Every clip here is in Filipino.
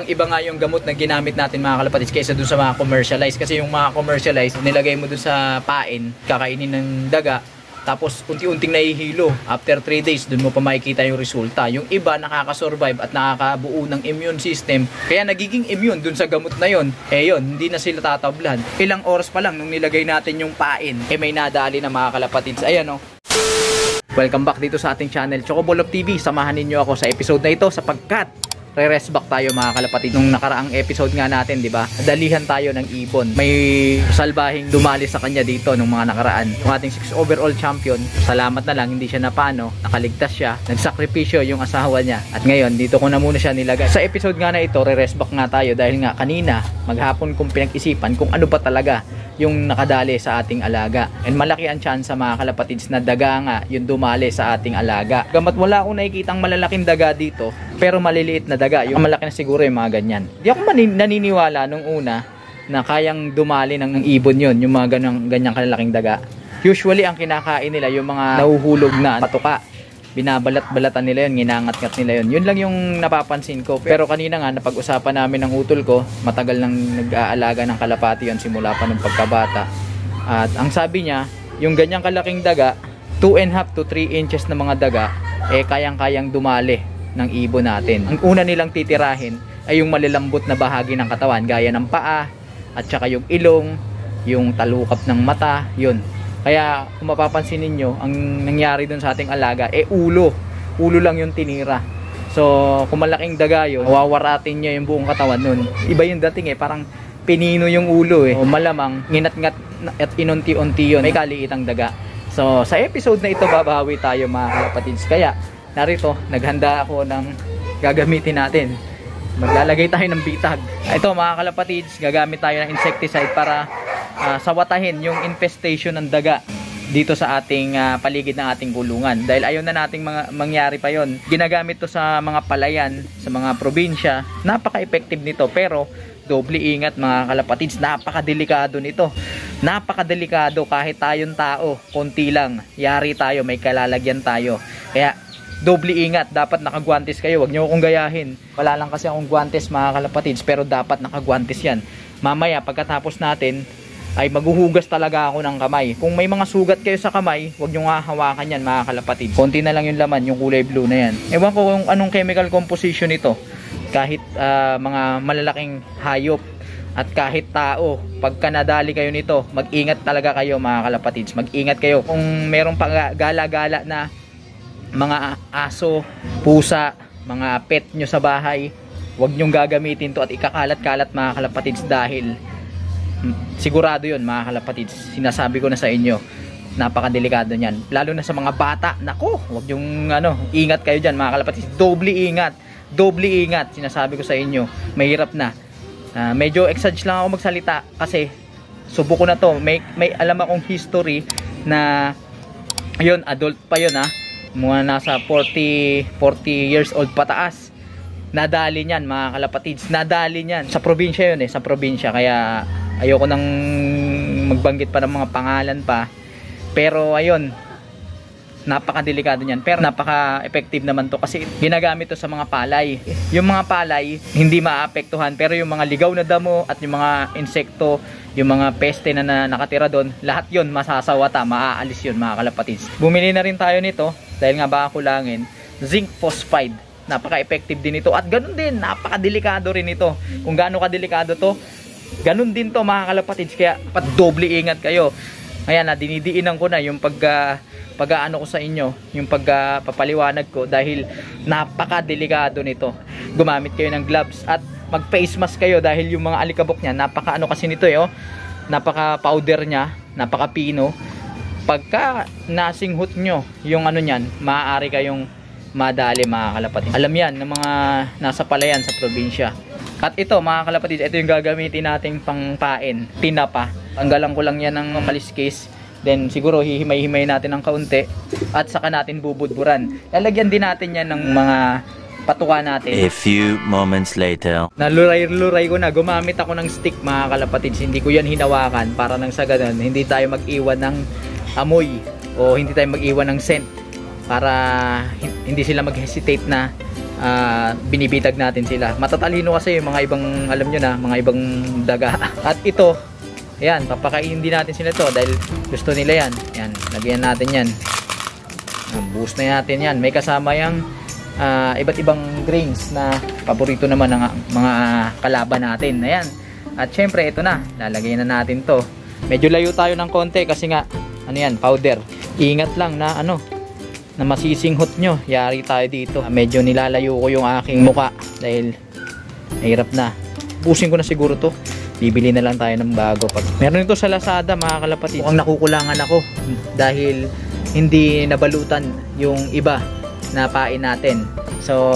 ibang-iba nga yung gamot na ginamit natin mga kalapatids kaysa dun sa mga commercialized. Kasi yung mga commercialized, nilagay mo dun sa pain, kakainin ng daga, tapos unti-unting nahihilo. After 3 days, dun mo pa makikita yung resulta. Yung iba nakakasurvive at nakakabuo ng immune system, kaya nagiging immune dun sa gamot na yon. Yun, hindi na sila tatablan. Ilang oras pa lang nung nilagay natin yung pain, may nadali na mga kalapatids. Ayan o. Welcome back dito sa ating channel, Chocoball of TV. Samahan ninyo ako sa episode na ito sapagkat re-rest back tayo mga kalapatid. Nung nakaraang episode nga natin, di ba? Dalihan tayo ng ibon. May salbahing dumali sa kanya dito nung mga nakaraan. Yung ating 6 overall champion, salamat na lang, hindi siya napano. Nakaligtas siya. Nagsakripisyo yung asawa niya. At ngayon, dito ko na muna siya nilagay. Sa episode nga na ito, re-rest back nga tayo dahil nga kanina, maghapon kong pinag-isipan kung ano ba talaga yung nakadali sa ating alaga. And malaki ang chance sa mga kalapatids na daga nga yung dumali sa ating alaga. Gamat wala akong nakikitang malalaking daga dito, pero maliliit na daga. Yung malaki na siguro yung mga ganyan. Di ako naniniwala nung una na kayang dumali ng ibon yun, yung mga ganyang kalalaking daga. Usually ang kinakain nila yung mga nahuhulog na patuka. Binabalat-balatan nila yun, ginangat-ngat nila yun. Yun lang yung napapansin ko. Pero kanina nga, napag-usapan namin ng utol ko, matagal nang nag-aalaga ng kalapati yun, simula pa nung pagkabata. At ang sabi niya, yung ganyang kalaking daga, 2.5 to 3 inches na mga daga, kayang-kayang dumali ng ibon natin. Ang una nilang titirahin ay yung malilambot na bahagi ng katawan, gaya ng paa, at saka yung ilong, yung talukap ng mata, yun. Kaya kung mapapansin ninyo, ang nangyari dun sa ating alaga, ulo lang yung tinira. So kung malaking daga yun, wawaratin niya yung buong katawan nun. Iba yung dating parang pinino yung ulo O malamang nginat-ngat at inunti-unti yun, may kaliitang daga. So sa episode na ito, babawi tayo mga kalapatids. Kaya narito, naghanda ako ng gagamitin natin. Maglalagay tayo ng bitag. Ito mga kalapatids, gagamit tayo ng insecticide para sawatahin yung infestation ng daga dito sa ating paligid ng ating kulungan. Dahil ayaw na nating mangyari pa yon. Ginagamit to sa mga palayan, sa mga probinsya. Napaka-effective nito, pero doble ingat mga kalapatids. Napakadelikado nito. Napakadelikado kahit tayong tao, konti lang. Yari tayo, may kalalagyan tayo. Kaya doble ingat, dapat nakagwantes kayo. Huwag nyo akong gayahin. Wala lang kasi akong gwantes mga kalapatids, pero dapat nakagwantes yan. Mamaya pagkatapos natin ay maghuhugas talaga ako ng kamay. Kung may mga sugat kayo sa kamay, huwag nyo nga hawakan yan mga kalapatid. Konti na lang yung laman, yung kulay blue na yan. Ewan ko kung anong chemical composition nito. Kahit mga malalaking hayop at kahit tao, pagka nadali kayo nito, mag-ingat talaga kayo mga kalapatids. Mag-ingat kayo. Kung merong gala-gala na mga aso, pusa, mga pet nyo sa bahay, huwag nyong gagamitin to at ikakalat-kalat mga kalapatids, dahil sigurado yun mga kalapatids, sinasabi ko na sa inyo, napakadelikado nyan, lalo na sa mga bata. Nako, huwag yung ingat kayo dyan mga kalapatids, doble ingat, sinasabi ko sa inyo. Mahirap na, medyo exage lang ako magsalita kasi subok ko na to. May alam akong history na yun, adult pa yun mga nasa 40 years old pataas, nadali niyan mga kalapatids, nadali niyan sa probinsya yun sa probinsya. Kaya ayoko nang magbanggit pa ng mga pangalan pa, pero ayun, napakadelikado niyan. Pero napaka-effective naman to kasi ginagamit to sa mga palay. Yung mga palay hindi maapektuhan, pero yung mga ligaw na damo at yung mga insekto, yung mga peste na nakatira doon, lahat yun masasawata, maaalis yun mga kalapatids. Bumili na rin tayo nito dahil nga baka kulangin. Zinc phosphide, napaka-effective din ito. At ganun din, napakadelikado rin ito. Kung gaano kadelikado to, ganun din to mga kalapatids. Kaya doble ingat kayo. Ayan, dinidiinan ko na yung pag-aano ko sa inyo, yung pagpapaliwanag ko, dahil napakadelikado nito. Gumamit kayo ng gloves at mag face mask kayo, dahil yung mga alikabok niya, napakaano kasi nito napaka powder niya, napaka pino. Pagka nasinghot nyo yung niyan, maaari kayong madali mga kalapatids. Alam yan ng mga nasa palayan sa probinsya. At ito mga kalapatids, ito yung gagamitin nating pangpain, tinapa. Tanggalan ko lang yan ng kaliskis, then siguro hihimay-himay natin ng kaunti at saka natin bubudburan. Lalagyan din natin yan ng mga patuka natin. A few moments later. Naluray-luray ko na, gumamit ako ng stick mga kalapatids. Hindi ko yan hinawakan para nang sa ganun hindi tayo mag-iwan ng amoy o hindi tayo mag-iwan ng scent, para hindi sila mag-hesitate na binibitag natin sila. Matatalino kasi yung mga ibang, alam nyo na, mga ibang daga. At ito, ayan, papakainin din natin sila to dahil gusto nila yan. Yan, lagyan natin yan. Boost na natin yan. May kasama yung iba't ibang grains na paborito naman ng mga kalaban natin. Ayan. At syempre ito na, lalagay na natin to. Medyo layo tayo ng konti kasi nga ano yan, powder. Ingat lang na ano, na masisinghot nyo. Yari tayo dito. Medyo nilalayo ko yung aking muka dahil nahirap na. Pusin ko na siguro to. Bibili na lang tayo ng bago. Meron ito sa Lazada, mga kalapatid. Mukhang nakukulangan ako dahil hindi nabalutan yung iba na pain natin. So,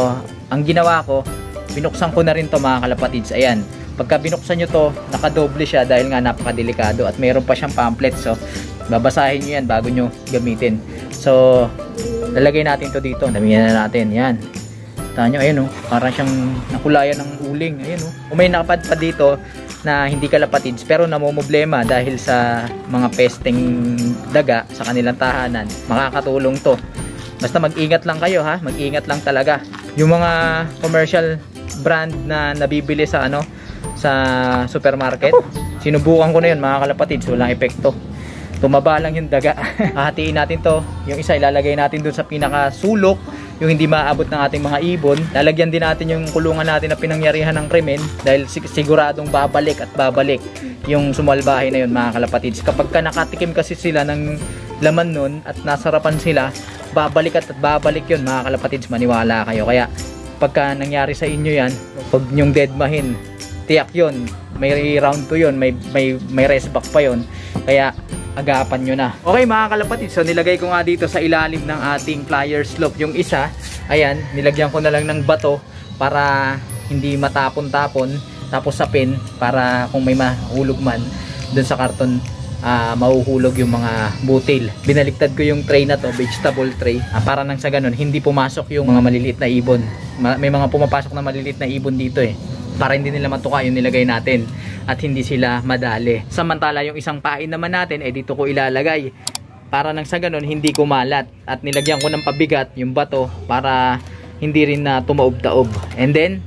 ang ginawa ko, binuksan ko na rin to, mga kalapatids. Ayan, pagka binuksan nyo to, nakadoble siya dahil nga napakadelikado at mayroon pa siyang pamphlet. So, babasahin nyo yan bago nyo gamitin. So, lalagay natin to dito. Damihan na natin. Yan. Taan nyo, ayan o. Parang siyang nakulayan ng uling. Ayan o. Kung may nakapadpad dito na hindi kalapatids pero namumblema dahil sa mga pesteng daga sa kanilang tahanan, makakatulong to. Basta mag-ingat lang kayo, ha, mag-ingat lang talaga. Yung mga commercial brand na nabibili sa ano, sa supermarket, sinubukan ko na yun, mga kalapatids, walang epekto. Tumaba lang yung daga. Hahatiin natin to. Yung isa ilalagay natin dun sa pinaka sulok, yung hindi maaabot ng ating mga ibon. Lalagyan din natin yung kulungan natin na pinangyarihan ng krimen dahil siguradong babalik at babalik yung sumalbahe na yun, mga kalapatids. Kapag ka nakatikim kasi sila ng laman nun at nasarapan sila, babalik at babalik yun, mga kalapatids, maniwala kayo. Kaya pagka nangyari sa inyo yan, huwag nyong deadmahin. Tiyak yun, may round 2 yun, may rest back pa yun. Kaya agapan nyo na. Okay, mga kalapatid, so nilagay ko nga dito sa ilalim ng ating plier slope yung isa. Ayan, nilagyan ko na lang ng bato para hindi matapon-tapon. Tapos sa pin para kung may mahulog man dun sa karton, mahuhulog yung mga butil. Binaliktad ko yung tray na to, vegetable tray, para nang sa ganun hindi pumasok yung mga maliliit na ibon. May mga pumapasok na maliliit na ibon dito eh, para hindi nila matuka yung nilagay natin at hindi sila madali. Samantala yung isang pain naman natin, dito ko ilalagay para nang sa ganun hindi kumalat, at nilagyan ko ng pabigat yung bato para hindi rin na tumaob-taob. And then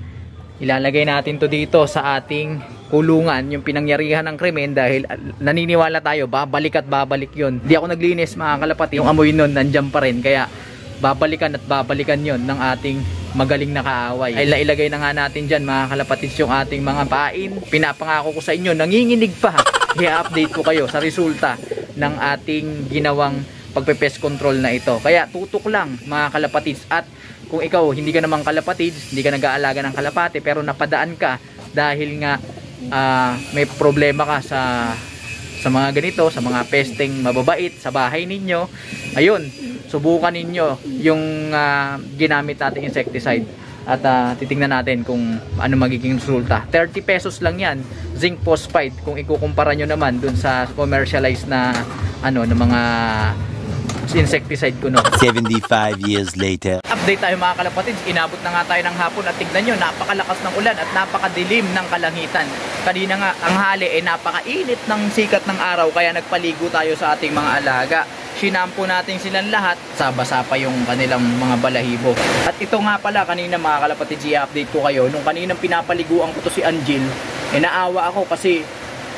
ilalagay natin to dito sa ating kulungan, yung pinangyarihan ng krimen, dahil naniniwala tayo babalik at babalik yun. Hindi ako naglinis, mga kalapati, yung amoy nun nandyan pa rin, kaya babalikan at babalikan yon ng ating magaling na kaaway. Ay nailagay na nga natin dyan, mga kalapatids, yung ating mga pain. Pinapangako ko sa inyo, nanginginig pa. I-update ko kayo sa resulta ng ating ginawang pagpe-pest control na ito. Kaya tutok lang, mga kalapatids. At kung ikaw hindi ka namang kalapatids, hindi ka nag-aalaga ng kalapate, pero napadaan ka dahil nga may problema ka sa mga ganito, sa mga pesting mababait sa bahay ninyo, ayun, subukan ninyo yung ginamit nating insecticide at titingnan natin kung ano magiging resulta. 30 pesos lang yan, zinc phosphide, kung ikukumpara nyo naman dun sa commercialized na ano, na mga insecticide ko, no. 75 years later. Update tayo, mga kalapatids. Inabot na nga tayo ng hapon at tignan nyo, napakalakas ng ulan at napakadilim ng kalangitan. Kanina nga ang hali napakainit ng sikat ng araw, kaya nagpaligo tayo sa ating mga alaga. Sinampo natin silang lahat, sabasa pa yung kanilang mga balahibo. At ito nga pala, kanina, mga kalapatids, i-update ko kayo, nung kaninang pinapaliguan ko to si Angel, naawa ako kasi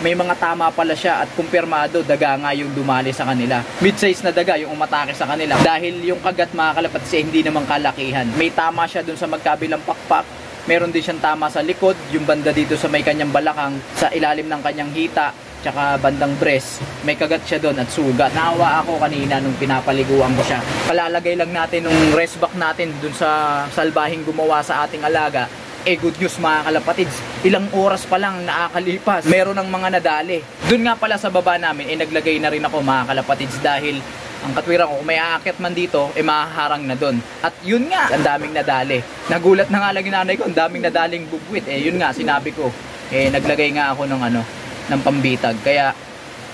may mga tama pala siya at kumpirmado daga nga yung dumali sa kanila. Mid-size na daga yung umatake sa kanila. Dahil yung kagat, mga kalapatids, hindi naman kalakihan. May tama siya dun sa magkabilang pakpak. Meron din siyang tama sa likod, yung banda dito sa may kanyang balakang, sa ilalim ng kanyang hita, tsaka bandang breast. May kagat siya doon at sugat. Naawa ako kanina nung pinapaliguan ko siya. Palalagay lang natin nung rest back natin dun sa salbahing gumawa sa ating alaga. Good news, mga kalapatids, ilang oras pa lang nakakalipas, meron ng mga nadali. Doon nga pala sa baba namin, naglagay na rin ako, mga kalapatids, dahil ang katwiran ko, kung may aakyat man dito, mahaharang na doon. At yun nga, ang daming nadali. Nagulat na nga lang yung nanay ko, ang daming nadaling bugwit. Yun nga, sinabi ko, naglagay nga ako ng pambitag. Kaya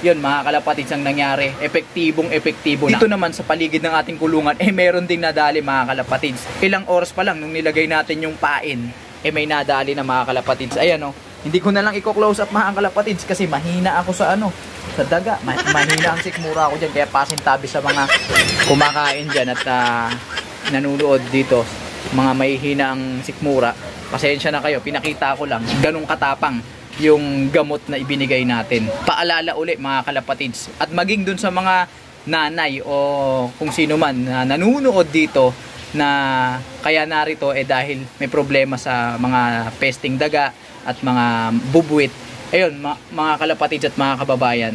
yun, mga kalapatids, ang nangyari, epektibong epektibo na. Dito naman sa paligid ng ating kulungan, meron ding nadali, mga kalapatids. Ilang oras pa lang nung nilagay natin yung pain, may nadali na, mga kalapatids. Ayan, hindi ko na lang i-close up, mga kalapatids, kasi mahina ako sa sa daga. Mahina ang sikmura ako dyan, kaya pasintabi sa mga kumakain dyan at nanunood dito mga mahihina ang sikmura, pasensya na kayo, pinakita ko lang ganung katapang yung gamot na ibinigay natin. Paalala uli mga kalapatids, at maging dun sa mga nanay o kung sino man na nanunood dito na kaya narito dahil may problema sa mga pesting daga at mga bubwit. Ayun mga kalapatids at mga kababayan,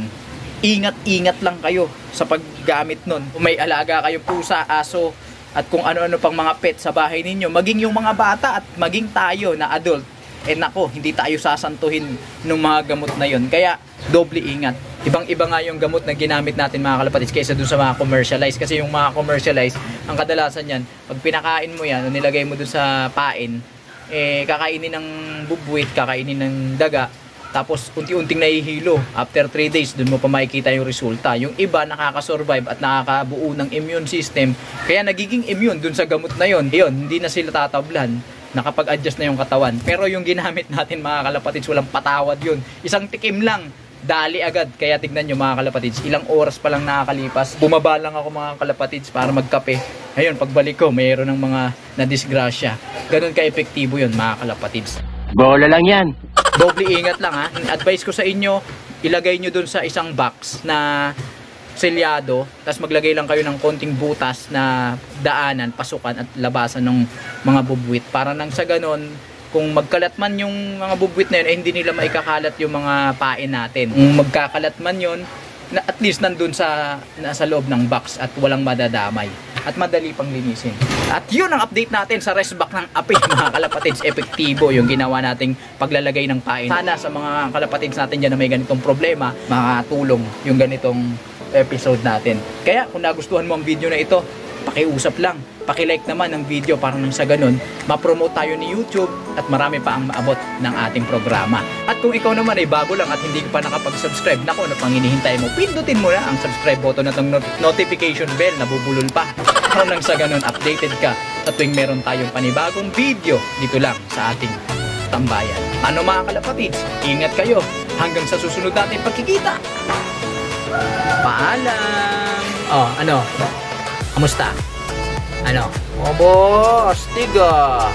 ingat-ingat lang kayo sa paggamit nun. Kung may alaga kayong pusa, aso, at kung ano-ano pang mga pet sa bahay ninyo, maging yung mga bata at maging tayo na adult, nako, hindi tayo sasantuhin ng mga gamot na yon. Kaya doble ingat. Ibang-iba nga yung gamot na ginamit natin mga kalapatids kaysa dun sa mga commercialized. Kasi yung mga commercialized, ang kadalasan yan, pag pinakain mo yan, nilagay mo dun sa pain, kakainin ng bubwit, kakainin ng daga, tapos unti-unting nahihilo. After 3 days, dun mo pa makikita yung resulta. Yung iba nakakasurvive at nakakabuo ng immune system, kaya nagiging immune dun sa gamot na yon. Yun, hindi na sila tatablan, nakapag-adjust na yung katawan. Pero yung ginamit natin mga kalapatids, walang patawad yun. Isang tikim lang, dali agad. Kaya tignan nyo mga kalapatids, ilang oras pa lang nakakalipas, bumaba lang ako mga kalapatids para magkape. Ayun, pagbalik ko, mayroon ng mga nadisgrasya. Ganun ka-epektibo yun mga kalapatids. Bola lang yan. Doble ingat lang ha. Advice ko sa inyo, ilagay nyo dun sa isang box na selyado, tapos maglagay lang kayo ng konting butas na daanan, pasukan at labasan ng mga bubwit. Para nang sa ganon, kung magkalat man yung mga bubwit na yun, hindi nila maikakalat yung mga pain natin. Kung magkakalat man yun, at least nandun nasa loob ng box at walang madadamay. At madali pang linisin. At yun ang update natin sa restback ng api mga kalapatids. Epektibo yung ginawa nating paglalagay ng pain. Sana sa mga kalapatids natin dyan na may ganitong problema, makatulong yung ganitong episode natin. Kaya kung nagustuhan mo ang video na ito, pakiusap lang, pakilike naman ang video para nang sa ganun, ma-promote tayo ni YouTube at marami pa ang maabot ng ating programa. At kung ikaw naman ay bago lang at hindi pa nakapag-subscribe, naku, ano pang hinihintay mo? Pindutin mo na ang subscribe button at ang notification bell na bubulol pa para nang sa ganun, updated ka at tuwing meron tayong panibagong video dito lang sa ating tambayan. Ano mga kalapatids, ingat kayo hanggang sa susunod natin pagkikita. Paalam! Oh, ano? Kamusta? Ano? Oh, boss, tiga!